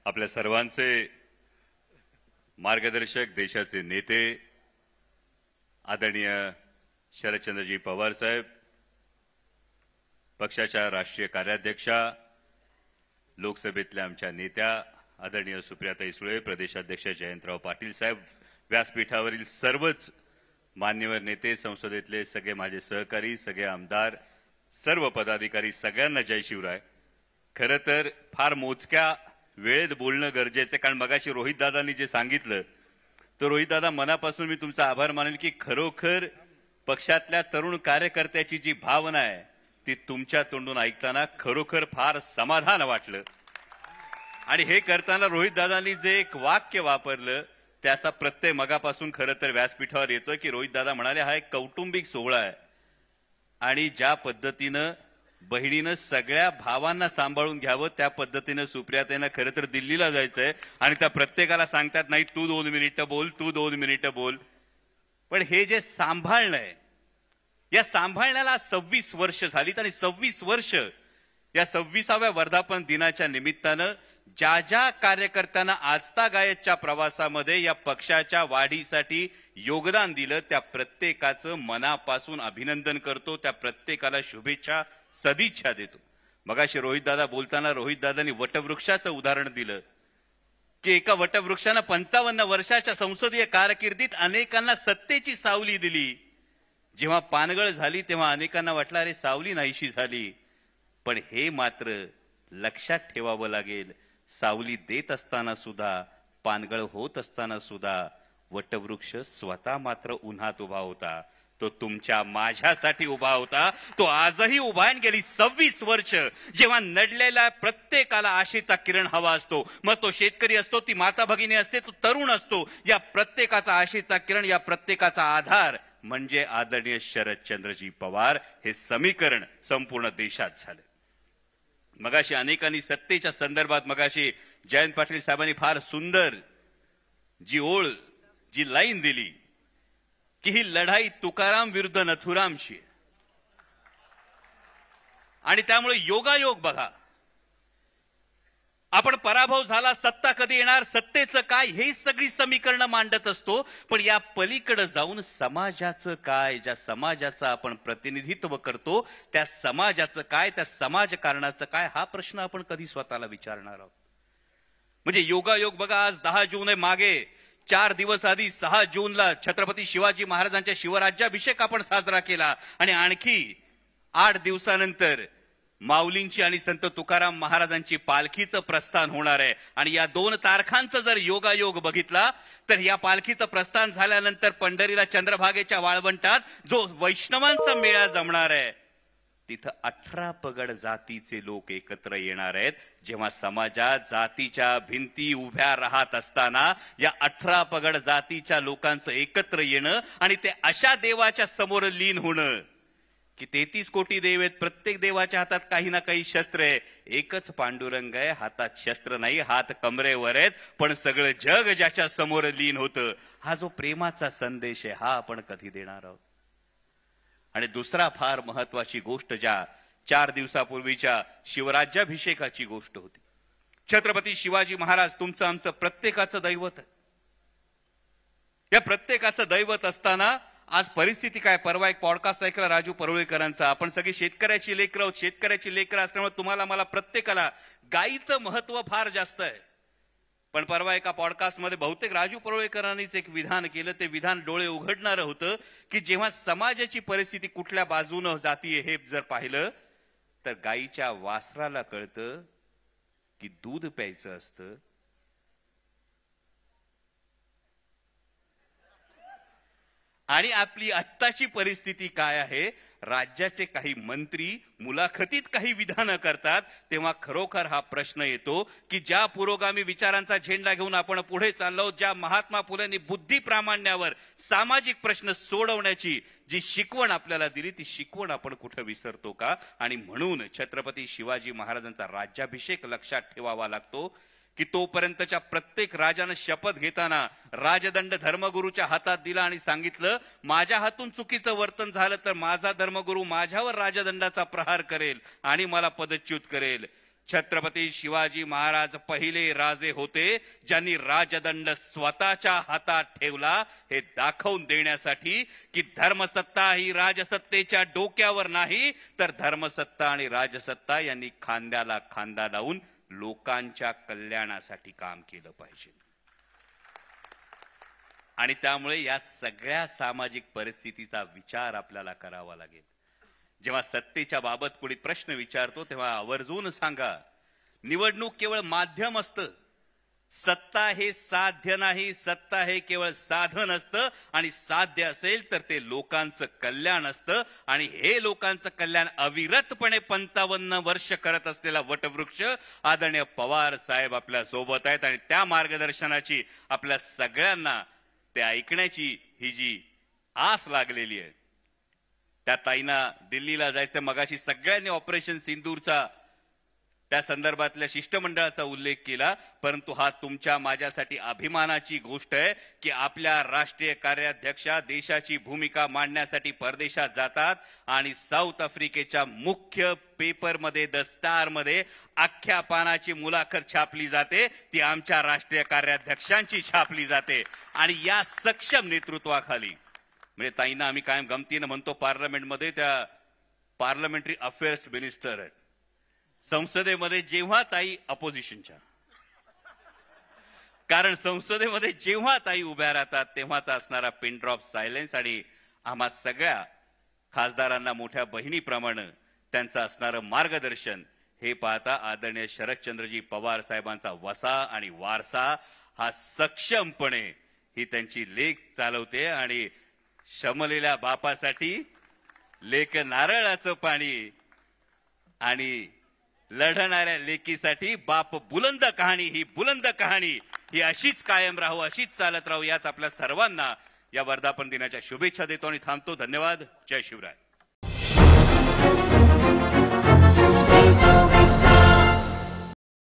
आपल्या सर्वांचे मार्गदर्शक, देशाचे नेते आदरणीय शरदचंद्रजी पवार साहेब, पक्षाच्या राष्ट्रीय कार्याध्यक्षा, लोकसभेतल्या आमच्या नेत्या आदरणीय सुप्रियाताई सुळे, प्रदेशाध्यक्ष जयंतराव पाटील साहेब, व्यासपीठावरील सर्वच मान्यवर नेते, संसदेतले सगळे माझे सहकारी, सगळे आमदार, सर्व पदाधिकारी, सगळ्यांना जय शिवराय। खरं तर फार मोजक्या वेळेत बोलणं गरजेचं, कारण मगाशी रोहित दादांनी जे सांगितलं, तर रोहित दादा, मनापासून मी तुमचा आभार मानेल की खरोखर पक्षातल्या तरुण कार्यकर्त्याची जी भावना आहे ती तुमच्या तोंडून ऐकताना खरोखर फार समाधान वाटलं। आणि हे करताना रोहित दादांनी जे एक वाक्य वापरलं त्याचा प्रत्यय मगापासून खरं तर व्यासपीठावर येतोय की रोहित दादा म्हणाले हा एक कौटुंबिक सोहळा आहे आणि ज्या पद्धतीनं बहिणीनं सगळ्या भावांना सांभाळून घ्यावं त्या पद्धतीनं सुप्रियाताईंना खरं तर दिल्लीला जायचंय आणि त्या प्रत्येकाला सांगतात नाही तू 2 मिनिटं बोल, तू 2 मिनिटं बोल। पण हे जे सांभाळणं आहे, या सांभाळण्याला 26 वर्ष झालीत आणि 26 वर्ष या 26व्या वर्धापन दिनाच्या निमित्तानं ज्या ज्या कार्यकर्त्यांना आजतागायतच्या प्रवासामध्ये या पक्षाच्या वाढीसाठी योगदान दिलं त्या प्रत्येकाचं मनापासून अभिनंदन करतो, त्या प्रत्येकाला शुभेच्छा सदिच्छा देतो। मगाशी रोहित दादा बोलताना रोहित दादांनी वटवृक्षाचं उदाहरण दिलं की एका वटवृक्षानं 55 वर्षाच्या संसदीय कारकिर्दीत अनेकांना सत्तेची सावली दिली। जेव्हा पानगळ झाली तेव्हा अनेकांना वाटलं अरे सावली नाहीशी झाली, पण हे मात्र लक्षात ठेवावं लागेल, सावली देत असताना सुद्धा, पानगळ होत असताना सुद्धा वटवृक्ष स्वतः मात्र उन्हात उभा होता, तो तुमच्या माझ्यासाठी उभा होता, तो आजही उभा आहे। गेली 26 वर्ष जेव्हा नडलेल्या प्रत्येकाला आशेचा किरण हवा असतो, मग तो शेतकरी असतो, ती माता भगिनी असते, तो तरुण असतो, या प्रत्येकाचा आशेचा किरण, या प्रत्येकाचा आधार म्हणजे आदरणीय शरदचंद्रजी पवार, हे समीकरण संपूर्ण देशात झालं। मगाशी अनेकांनी सत्तेच्या संदर्भात मगाशी जयंत पाटील साहेबांनी फार सुंदर जी ओळ, जी लाईन दिली की ही लढाई तुकाराम विरुद्ध नथुरामची, आणि त्यामुळे योगायोग बघा, आपण पराभव झाला, सत्ता कधी येणार, सत्तेचं काय, हे सगळी समीकरणं मांडत असतो, पण या पलीकडे जाऊन समाजाचं काय, ज्या समाजाचं आपण प्रतिनिधित्व करतो त्या समाजाचं काय, त्या समाजकारणाचं काय, हा प्रश्न आपण कधी स्वतःला विचारणार आहोत। म्हणजे योगायोग बघा, आज 10 जून आहे, मागे 4 दिवस आधी 6 जूनला छत्रपती शिवाजी महाराजांच्या शिवराज्याभिषेक आपण साजरा केला आणि आणखी 8 दिवसानंतर माऊलींची आणि संत तुकाराम महाराजांची पालखीचं प्रस्थान होणार आहे। आणि या 2 तारखांचा जर योगायोग बघितला तर या पालखीचं प्रस्थान झाल्यानंतर पंढरीला चंद्रभागेच्या वाळवंटात जो वैष्णवांचा मेळा जमणार आहे, तिथं 18 पगड जातीचे लोक एकत्र येणार आहेत। जेव्हा समाजात जातीच्या भिंती उभ्या राहत असताना या 18 पगड जातीच्या लोकांचं एकत्र येणं आणि ते अशा देवाच्या समोर लीन होणं की 33 कोटी देव आहेत, प्रत्येक देवाच्या हातात काही ना काही शस्त्र आहे, एकच पांडुरंग आहे, हातात शस्त्र नाही, हात कमरेवर आहेत, पण सगळं जग ज्याच्या समोर लीन होतं, हा जो प्रेमाचा संदेश आहे हा आपण कधी देणार आहोत। आणि दुसरा फार महत्वाची गोष्ट, ज्या 4 दिवसापूर्वीच्या शिवराज्याभिषेकाची गोष्ट होती, छत्रपती शिवाजी महाराज तुमचं आमचं प्रत्येकाचं दैवत आहे। या प्रत्येकाचं दैवत असताना आज परिस्थिती काय, परवा एक पॉडकास्ट ऐकला राजू परुळेकरांचा, आपण सगळी शेतकऱ्याची लेकरं आहोत, शेतकऱ्याची लेकरं असल्यामुळे तुम्हाला मला प्रत्येकाला गायीचं महत्व फार जास्त आहे। पण परवा एका पॉडकास्टमध्ये बहुतेक राजू परुळेकरांनीच एक विधान केलं, ते विधान डोळे उघडणारं होतं की जेव्हा समाजाची परिस्थिती कुठल्या बाजूनं जातीये हे जर पाहिलं तर गायीच्या वासराला कळतं की दूध प्यायचं असतं आणि आपली आत्ताची परिस्थिती काय आहे, राज्याचे काही मंत्री मुलाखतीत काही विधानं करतात, तेव्हा खरोखर हा प्रश्न येतो की ज्या पुरोगामी विचारांचा झेंडा घेऊन आपण पुढे चाललो, ज्या महात्मा फुलेंनी बुद्धी प्रामाण्यावर सामाजिक प्रश्न सोडवण्याची जी शिकवण आपल्याला दिली, ती शिकवण आपण कुठे विसरतो का? आणि म्हणून छत्रपती शिवाजी महाराजांचा राज्याभिषेक लक्षात ठेवावा लागतो की तोपर्यंतच्या प्रत्येक राजानं शपथ घेताना राजदंड धर्मगुरूच्या हातात दिला आणि सांगितलं माझ्या हातून चुकीचं वर्तन झालं तर माझा धर्मगुरू माझ्यावर राजदंडाचा प्रहार करेल आणि मला पदच्युत करेल। छत्रपती शिवाजी महाराज पहिले राजे होते ज्यांनी राजदंड स्वतःच्या हातात ठेवला हे दाखवून देण्यासाठी की धर्मसत्ता ही राजसत्तेच्या डोक्यावर नाही तर धर्मसत्ता आणि राजसत्ता यांनी खांद्याला खांदा लावून लोकांच्या कल्याणासाठी काम केलं पाहिजे। आणि त्यामुळे या सगळ्या सामाजिक परिस्थितीचा विचार आपल्याला करावा लागेल। जेव्हा सत्तेच्या बाबत कोणी प्रश्न विचारतो तेव्हा आवर्जून सांगा, निवडणूक केवळ माध्यम असतं, सत्ता हे साध्य नाही, सत्ता हे केवळ साधन असतं आणि साध्य असेल तर ते लोकांचं कल्याण असतं आणि हे लोकांचं कल्याण अविरतपणे 55 वर्ष करत असलेला वटवृक्ष आदरणीय पवार साहेब आपल्या सोबत आहेत आणि त्या मार्गदर्शनाची आपल्या सगळ्यांना ते ऐकण्याची ही जी आस लागलेली आहे। त्या ताईंना दिल्लीला जायचं, मगाशी सगळ्यांनी ऑपरेशन सिंदूरचा त्या संदर्भातल्या शिष्टमंडळाचा उल्लेख केला, परंतु हा तुमच्या माझ्यासाठी अभिमानाची गोष्ट आहे की आपल्या राष्ट्रीय कार्याध्यक्षा देशाची भूमिका मांडण्यासाठी परदेशात जातात आणि साऊथ आफ्रिकेच्या मुख्य पेपरमध्ये द स्टार मध्ये अख्ख्या पानाची मुलाखत छापली जाते, ती आमच्या राष्ट्रीय कार्याध्यक्षांची छापली जाते। आणि या सक्षम नेतृत्वाखाली म्हणजे ताईंना आम्ही कायम गमतीनं म्हणतो पार्लमेंटमध्ये त्या पार्लमेंटरी अफेअर्स मिनिस्टर आहेत। संसदेमध्ये जेव्हा ताई अपोजिशनच्या, कारण संसदेमध्ये जेव्हा ताई उभ्या राहतात तेव्हाचा असणारा पिन ड्रॉप सायलेन्स आणि आम्हा सगळ्या खासदारांना मोठ्या बहिणीप्रमाणे त्यांचं असणारं मार्गदर्शन हे पाहता आदरणीय शरदचंद्रजी पवार साहेबांचा वसा आणि वारसा हा सक्षमपणे ही त्यांची लेख चालवते आणि शमलेल्या बापासाठी लेक नारळाचं पाणी आणि लढणाऱ्या लेकीसाठी बाप बुलंद कहाणी, ही बुलंद कहाणी ही अशीच कायम राहू, अशीच चालत राहू, याच आपल्या सर्वांना या वर्धापन दिनाच्या शुभेच्छा देतो आणि थांबतो। धन्यवाद। जय शिवराय।